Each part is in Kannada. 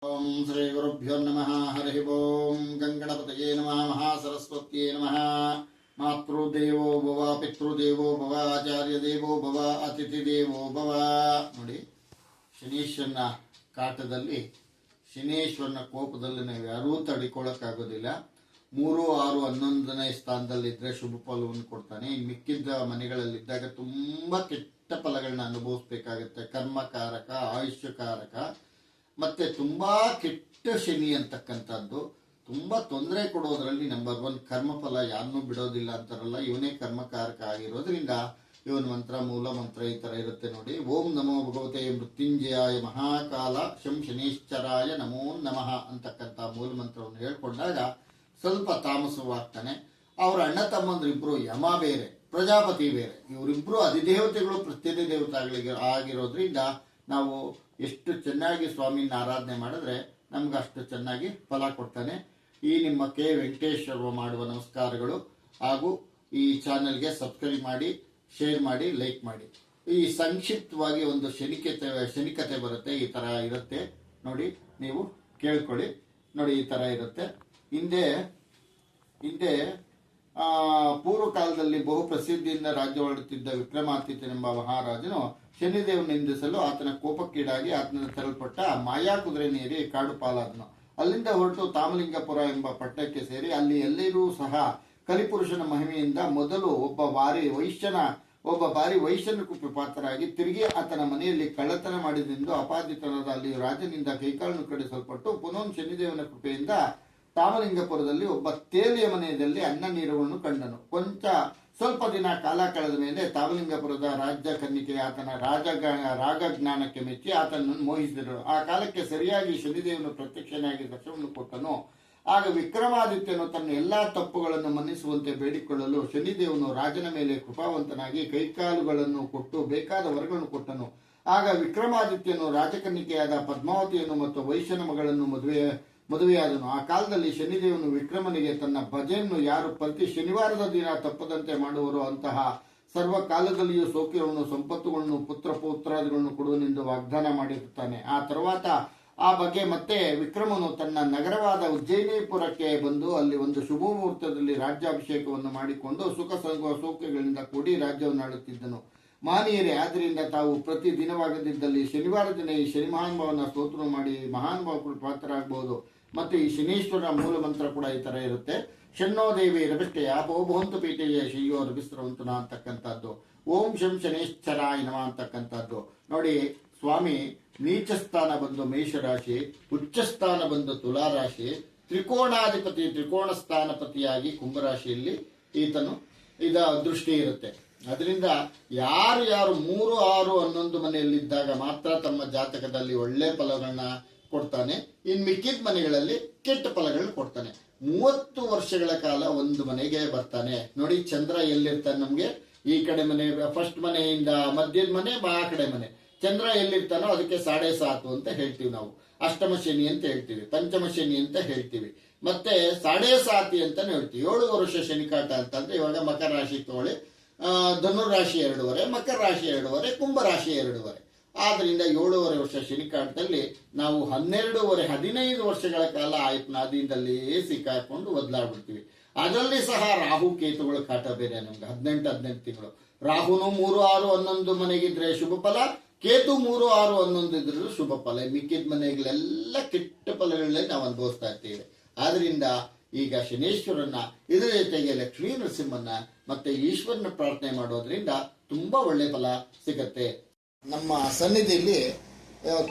ಓಂ ಶ್ರೀ ಗುರುಭ್ಯೋ ನಮಃ. ಹರಿ ಓಂ ಗಂಗಣಪತಯೇ ನಮಃ. ಮಹಾಸರಸ್ವತ್ಯೇ ನಮಃ. ಮಾತೃದೇವೋ ಭವ, ಪಿತೃದೇವೋ ಭವ, ಆಚಾರ್ಯ ದೇವೋ ಭವ, ಅತಿಥಿ ದೇವೋ ಭವ. ನೋಡಿ, ಶನೀಶ್ವರನ ಕಾಟದಲ್ಲಿ, ಶನೀಶ್ವರನ ಕೋಪದಲ್ಲಿ ನಾವು ಯಾರೂ ತಡಿಕೊಳ್ಳಕ್ಕಾಗೋದಿಲ್ಲ. 3, 6, 11ನೇ ಸ್ಥಾನದಲ್ಲಿದ್ದರೆ ಶುಭ ಫಲವನ್ನು ಕೊಡ್ತಾನೆ. ಇನ್ನು ಮಿಕ್ಕಿದ್ದ ಮನೆಗಳಲ್ಲಿದ್ದಾಗ ತುಂಬಾ ಕೆಟ್ಟ ಫಲಗಳನ್ನ ಅನುಭವಿಸ್ಬೇಕಾಗತ್ತೆ. ಕರ್ಮಕಾರಕ, ಆಯುಷ್ಯಕಾರಕ, ಮತ್ತೆ ತುಂಬಾ ಕೆಟ್ಟ ಶನಿ ಅಂತಕ್ಕಂಥದ್ದು ತುಂಬಾ ತೊಂದರೆ ಕೊಡೋದ್ರಲ್ಲಿ ನಂಬರ್ 1. ಕರ್ಮಫಲ ಯಾರನ್ನೂ ಬಿಡೋದಿಲ್ಲ ಅಂತಾರಲ್ಲ, ಇವನೇ ಕರ್ಮಕಾರಕ ಆಗಿರೋದ್ರಿಂದ ಇವನ್ ಮಂತ್ರ, ಮೂಲ ಮಂತ್ರ ಈ ತರ ಇರುತ್ತೆ ನೋಡಿ. ಓಂ ನಮೋ ಭಗವತೆ ಮೃತ್ಯುಂಜಯಾಯ ಮಹಾಕಾಲ ಶಂ ಶನೀಶ್ಚರಾಯ ನಮೋ ನಮಃ ಅಂತಕ್ಕಂಥ ಮೂಲ ಮಂತ್ರವನ್ನು ಹೇಳ್ಕೊಂಡಾಗ ಸ್ವಲ್ಪ ತಾಮಸವಾಗ್ತಾನೆ. ಅವರ ಅಣ್ಣ ತಮ್ಮಂದ್ರಿಬ್ರು, ಯಮ ಬೇರೆ, ಪ್ರಜಾಪತಿ ಬೇರೆ, ಇವರಿಬ್ರು ಅಧಿದೇವತೆಗಳು, ಪ್ರತ್ಯಧಿ ದೇವತೆಗಳಿಗೆ ಆಗಿರೋದ್ರಿಂದ ನಾವು ಎಷ್ಟು ಚೆನ್ನಾಗಿ ಸ್ವಾಮಿನ ಆರಾಧನೆ ಮಾಡಿದ್ರೆ ನಮ್ಗೆ ಅಷ್ಟು ಚೆನ್ನಾಗಿ ಫಲ ಕೊಡ್ತಾನೆ. ಈ ನಿಮ್ಮ ಕೆ ವೆಂಕಟೇಶ್ವರ ಮಾಡುವ ನಮಸ್ಕಾರಗಳು. ಹಾಗೂ ಈ ಚಾನೆಲ್ಗೆ ಸಬ್ಸ್ಕ್ರೈಬ್ ಮಾಡಿ, ಶೇರ್ ಮಾಡಿ, ಲೈಕ್ ಮಾಡಿ. ಈ ಸಂಕ್ಷಿಪ್ತವಾಗಿ ಒಂದು ಶನಿಕತೆ ಬರುತ್ತೆ. ಈ ತರ ಇರುತ್ತೆ ನೋಡಿ, ನೀವು ಕೇಳ್ಕೊಳ್ಳಿ. ನೋಡಿ, ಈ ತರ ಇರುತ್ತೆ. ಹಿಂದೆ ಪೂರ್ವ ಕಾಲದಲ್ಲಿ ಬಹು ಪ್ರಸಿದ್ಧಿಯಿಂದ ರಾಜ್ಯವಾಡುತ್ತಿದ್ದ ವಿಕ್ರಮಾದಿತ್ಯನೆಂಬ ಮಹಾರಾಜನು ಶನಿದೇವನ ನಿಂದಿಸಲು ಆತನ ಕೋಪಕ್ಕೀಡಾಗಿ ಆತನ ತರಲ್ಪಟ್ಟ ಮಾಯಾ ಕುದುರೆನೇರಿ ಕಾಡು ಪಾಲಾದನು. ಅಲ್ಲಿಂದ ಹೊರಟು ತಾಮಲಿಂಗಪುರ ಎಂಬ ಪಟ್ಟಣಕ್ಕೆ ಸೇರಿ ಅಲ್ಲಿ ಎಲ್ಲರೂ ಸಹ ಕಲಿಪುರುಷನ ಮಹಿಮೆಯಿಂದ ಮೊದಲು ಒಬ್ಬ ಬಾರಿ ವೈಶ್ಯನ ಪಾತ್ರರಾಗಿ ತಿರುಗಿ ಆತನ ಮನೆಯಲ್ಲಿ ಕಳ್ಳತನ ಮಾಡಿದೆಂದು ಅಪಾದಿತನಾದ ಅಲ್ಲಿ ರಾಜನಿಂದ ಕೈಕಾಲನ್ನು ಕಡಿಸಲ್ಪಟ್ಟು ಪುನಃ ಶನಿದೇವನ ಕೃಪೆಯಿಂದ ತಾಮಲಿಂಗಪುರದಲ್ಲಿ ಒಬ್ಬ ತೇಲಿಯ ಮನೆಯಲ್ಲಿ ಅನ್ನ ನೀರುಗಳನ್ನು ಕಂಡನು. ಸ್ವಲ್ಪ ದಿನ ಕಾಲ ಕಳೆದ ಮೇಲೆ ತಾಮಲಿಂಗಪುರದ ರಾಜ್ಯ ಕನ್ನಿಕೆ ಆತನ ರಾಗಜ್ಞಾನಕ್ಕೆ ಮೆಚ್ಚಿ ಆತನನ್ನು ಮೋಹಿಸಿದರು. ಆ ಕಾಲಕ್ಕೆ ಸರಿಯಾಗಿ ಶನಿದೇವನು ಪ್ರತ್ಯಕ್ಷನಾಗಿ ದರ್ಶನವನ್ನು ಕೊಟ್ಟನು. ಆಗ ವಿಕ್ರಮಾದಿತ್ಯನು ತನ್ನ ಎಲ್ಲಾ ತಪ್ಪುಗಳನ್ನು ಮನ್ನಿಸುವಂತೆ ಬೇಡಿಕೊಳ್ಳಲು ಶನಿದೇವನು ರಾಜನ ಮೇಲೆ ಕೃಪಾವಂತನಾಗಿ ಕೈಕಾಲುಗಳನ್ನು ಕೊಟ್ಟು ಬೇಕಾದ ವರಗಳನ್ನು ಕೊಟ್ಟನು. ಆಗ ವಿಕ್ರಮಾದಿತ್ಯನು ರಾಜಕನ್ನಿಕೆಯಾದ ಪದ್ಮಾವತಿಯನ್ನು ಮತ್ತು ವೈಶ್ಯನ ಮಗಳನ್ನು ಮದುವೆಯಾದನು. ಆ ಕಾಲದಲ್ಲಿ ಶನಿದೇವನು ವಿಕ್ರಮನಿಗೆ ತನ್ನ ಭಜೆಯನ್ನು ಯಾರು ಪ್ರತಿ ಶನಿವಾರದ ದಿನ ತಪ್ಪದಂತೆ ಮಾಡುವರೋ ಅಂತಹ ಸರ್ವ ಕಾಲದಲ್ಲಿಯೂ ಸೌಖ್ಯವನ್ನು, ಸಂಪತ್ತುಗಳನ್ನು, ಪುತ್ರಾದಿಗಳನ್ನು ಕೊಡುವನೆಂದು ವಾಗ್ದಾನ ಮಾಡಿರುತ್ತಾನೆ. ಆ ತರುవాత ಆ ಬಗ್ಗೆ ಮತ್ತೆ ವಿಕ್ರಮನು ತನ್ನ ನಗರವಾದ ಉಜ್ಜಯಿನಿಪುರಕ್ಕೆ ಬಂದು ಅಲ್ಲಿ ಒಂದು ಶುಭ ಮುಹೂರ್ತದಲ್ಲಿ ರಾಜ್ಯಾಭಿಷೇಕವನ್ನು ಮಾಡಿಕೊಂಡು ಸುಖ ಸೌಖ್ಯಗಳಿಂದ ಕೂಡಿ ರಾಜ್ಯವನ್ನು ಆಳುತ್ತಿದ್ದನು. ಮಾನೀಯರೇ, ಆದ್ದರಿಂದ ತಾವು ಪ್ರತಿ ದಿನವಾಗದಿದ್ದಲ್ಲಿ ಶನಿವಾರ ದಿನ ಈ ಶನಿ ಮಹಾನುಭಾವನ ಸ್ತೋತ್ರ ಮಾಡಿ ಮಹಾನುಭಾವಗಳು ಪಾತ್ರರಾಗಬಹುದು. ಮತ್ತು ಈ ಶನೀಶ್ವರ ಮೂಲ ಮಂತ್ರ ಕೂಡ ಈ ತರ ಇರುತ್ತೆ. ಶನ್ನೋ ದೇವಿ ರಭಿಷ್ಟೆ ಆಪೋಭವಂತು ಪೀಠೆಯ ಶ್ರೀಯೋ ರಭಿಸ್ರವಂತನ ಅಂತಕ್ಕಂಥದ್ದು. ಓಂ ಶಂ ಶನೇಶ್ವರಾಯ ನಮ ಅಂತಕ್ಕಂಥದ್ದು. ನೋಡಿ, ಸ್ವಾಮಿ ನೀಚ ಸ್ಥಾನ ಬಂದು ಮೇಷರಾಶಿ, ಉಚ್ಚ ಸ್ಥಾನ ಬಂದು ತುಲಾರಾಶಿ, ತ್ರಿಕೋಣಾಧಿಪತಿ ತ್ರಿಕೋಣ ಸ್ಥಾನಪತಿಯಾಗಿ ಕುಂಭರಾಶಿಯಲ್ಲಿ ಇದ ದೃಷ್ಟಿ ಇರುತ್ತೆ. ಅದರಿಂದ ಯಾರು 3, 6, 11 ಮನೆಯಲ್ಲಿದ್ದಾಗ ಮಾತ್ರ ತಮ್ಮ ಜಾತಕದಲ್ಲಿ ಒಳ್ಳೆ ಫಲಗಳನ್ನ ಕೊಡ್ತಾನೆ. ಇನ್ ಮಿಕ್ಕಿದ ಮನೆಗಳಲ್ಲಿ ಕೆಟ್ಟ ಫಲಗಳನ್ನ ಕೊಡ್ತಾನೆ. 30 ವರ್ಷಗಳ ಕಾಲ ಒಂದು ಮನೆಗೆ ಬರ್ತಾನೆ. ನೋಡಿ, ಚಂದ್ರ ಎಲ್ಲಿರ್ತಾನೆ ನಮ್ಗೆ, ಈ ಕಡೆ ಮನೆ, ಫಸ್ಟ್ ಮನೆಯಿಂದ ಮಧ್ಯದ ಮನೆ, ಆ ಕಡೆ ಮನೆ. ಚಂದ್ರ ಎಲ್ಲಿರ್ತಾನೋ ಅದಕ್ಕೆ 7.5 ಅಂತ ಹೇಳ್ತೀವಿ ನಾವು. ಅಷ್ಟಮ ಶನಿ ಅಂತ ಹೇಳ್ತೀವಿ, ಪಂಚಮ ಶನಿ ಅಂತ ಹೇಳ್ತೀವಿ, ಮತ್ತೆ 7.5 ಅಂತಾನೆ ಹೇಳ್ತೀವಿ. 7 ವರ್ಷ ಶನಿಕಾಟ ಅಂತಂದ್ರೆ ಇವಾಗ ಮಕರ ರಾಶಿ ತಗೊಳ್ಳಿ, ಧನುರಾಶಿ 2.5, ಮಕರ ರಾಶಿ 2.5, ಕುಂಭ ರಾಶಿ 2.5. ಆದ್ರಿಂದ 7.5 ವರ್ಷ ಶನಿಕಾಟದಲ್ಲಿ ನಾವು 15 ವರ್ಷಗಳ ಕಾಲ ಆಯತ್ನಾದಿಯಿಂದಲೇ ಸಿಕ್ಕಾಕೊಂಡು ಒದ್ಲಾಡ್ಬಿಡ್ತೀವಿ. ಅದರಲ್ಲಿ ಸಹ ರಾಹು ಕೇತುಗಳ ಕಾಟ ಬೇರೆ ನಮ್ಗೆ. 18 ತಿಂಗಳು. ರಾಹುನು 3, 6, 11 ಮನೆಗಿದ್ರೆ ಶುಭ ಫಲ, ಕೇತು 3, 6, 11 ಇದ್ರೂ ಶುಭ ಫಲ. ಮಿಕ್ಕಿದ ಮನೆಗಳೆಲ್ಲ ಕೆಟ್ಟ ಫಲಗಳನ್ನೇ ನಾವು ಅನುಭವಿಸ್ತಾ ಇರ್ತೀವಿ. ಆದ್ರಿಂದ ಈಗ ಶನೇಶ್ವರನ, ಇದರ ಜೊತೆಗೆ ಲಕ್ಷ್ಮೀ ನರಸಿಂಹನ ಮತ್ತೆ ಈಶ್ವರನ ಪ್ರಾರ್ಥನೆ ಮಾಡೋದ್ರಿಂದ ತುಂಬಾ ಒಳ್ಳೆ ಫಲ ಸಿಗತ್ತೆ. ನಮ್ಮ ಸನ್ನಿಧಿಯಲ್ಲಿ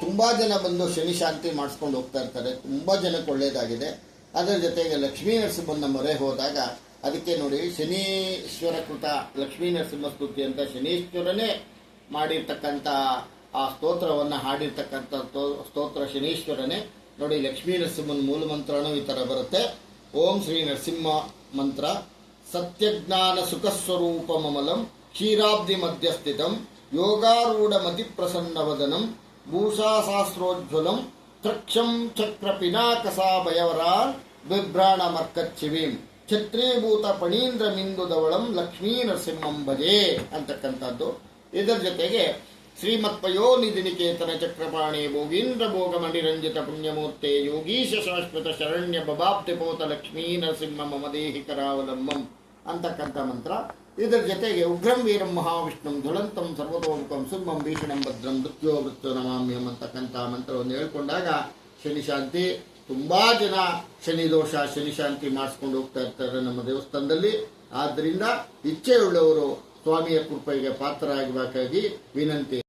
ತುಂಬಾ ಜನ ಬಂದು ಶನಿ ಶಾಂತಿ ಮಾಡಿಸ್ಕೊಂಡು ಹೋಗ್ತಾ ಇರ್ತಾರೆ. ತುಂಬಾ ಜನಕ್ಕೆ ಒಳ್ಳೇದಾಗಿದೆ. ಅದರ ಜೊತೆಗೆ ಲಕ್ಷ್ಮೀ ನರಸಿಂಹನ ಮೊರೆ ಹೋದಾಗ ಅದಕ್ಕೆ ನೋಡಿ, ಶನೀಶ್ವರ ಕೃತ ಲಕ್ಷ್ಮೀ ನರಸಿಂಹ ಸ್ತುತಿ ಅಂತ ಶನೀಶ್ವರನೇ ಮಾಡಿರ್ತಕ್ಕಂಥ ಆ ಸ್ತೋತ್ರವನ್ನ ಹಾಡಿರ್ತಕ್ಕಂಥ ಸ್ತೋತ್ರ ಶನೀಶ್ವರನೇ. ನೋಡಿ, ಲಕ್ಷ್ಮೀ ನರಸಿಂಹನ ಮೂಲ ಮಂತ್ರನೂ ಈ ತರ ಬರುತ್ತೆ. ಓಂ ಶ್ರೀ ನರಸಿಂಹ ಮಂತ್ರ. ಸತ್ಯಜ್ಞಾನ ಸುಖಸ್ವರೂಪ ಮಮಲಂ ಕ್ಷೀರಾಬ್ಧಿ ಮಧ್ಯಸ್ಥಿತಂ ಯೋಗಾರೂಢ ಮತಿ ಪ್ರಸನ್ನವದನಂ ಭೂಷಾಶಾಸ್ತ್ರೋಜ್ವಲಂ ತ್ರಕ್ಷಂ ಚಕ್ರ ಪಿನಾಕಸಾಭಯವರಾನ್ ಬಿಭ್ರಾಣ ಮರ್ಕಚ್ಚಿವೀಂ ಛತ್ರೀಭೂತ ಪಣೀಂದ್ರ ಮಿಂದು ಧವಳಂ ಲಕ್ಷ್ಮೀ ನರಸಿಂಹಂ ಭಜೆ ಅಂತಕ್ಕಂಥದ್ದು. ಇದರ ಜೊತೆಗೆ ಶ್ರೀಮತ್ಪಯೋನಿಧಿ ನಿಕೇತನ ಚಕ್ರಪಾಣಿ ಭೋಗೀಂದ್ರ ಭೋಗ ಮಣಿರಂಜಿತ ಪುಣ್ಯಮೂರ್ತೆ ಯೋಗೀಶ ಶಾಶ್ವತ ಶರಣ್ಯ ಬಬಾಪ್ತಿ ಪೋತ ಲಕ್ಷ್ಮೀ ನರಸಿಂಹ ಮಮ ದೇಹಿ ಕರಾವಲಂಬಂ ಅಂತಕ್ಕಂಥ ಮಂತ್ರ. ಇದರ ಜೊತೆಗೆ ಉಗ್ರಂ ವೀರಂ ಮಹಾವಿಷ್ಣುಂ ಜ್ವಲಂತಂ ಸರ್ವತೋಮುಖಂ ಸುರ್ಮಂ ಭೀಷಣಂ ಭದ್ರಂ ಮೃತ್ಯೋ ಮೃತ್ಯೋ ನಮಾಮ್ಯಂ ಅಂತಕ್ಕಂಥ ಮಂತ್ರವನ್ನು ಹೇಳ್ಕೊಂಡಾಗ ಶನಿ ಶಾಂತಿ. ತುಂಬಾ ಜನ ಶನಿ ದೋಷ ಶನಿ ಶಾಂತಿ ಮಾಡಿಸ್ಕೊಂಡು ಹೋಗ್ತಾ ಇರ್ತಾರೆ ನಮ್ಮ ದೇವಸ್ಥಾನದಲ್ಲಿ. ಆದ್ದರಿಂದ ಇಚ್ಛೆಯುಳ್ಳವರು ಸ್ವಾಮಿಯ ಕೃಪೆಗೆ ಪಾತ್ರರಾಗಬೇಕಾಗಿ ವಿನಂತಿ.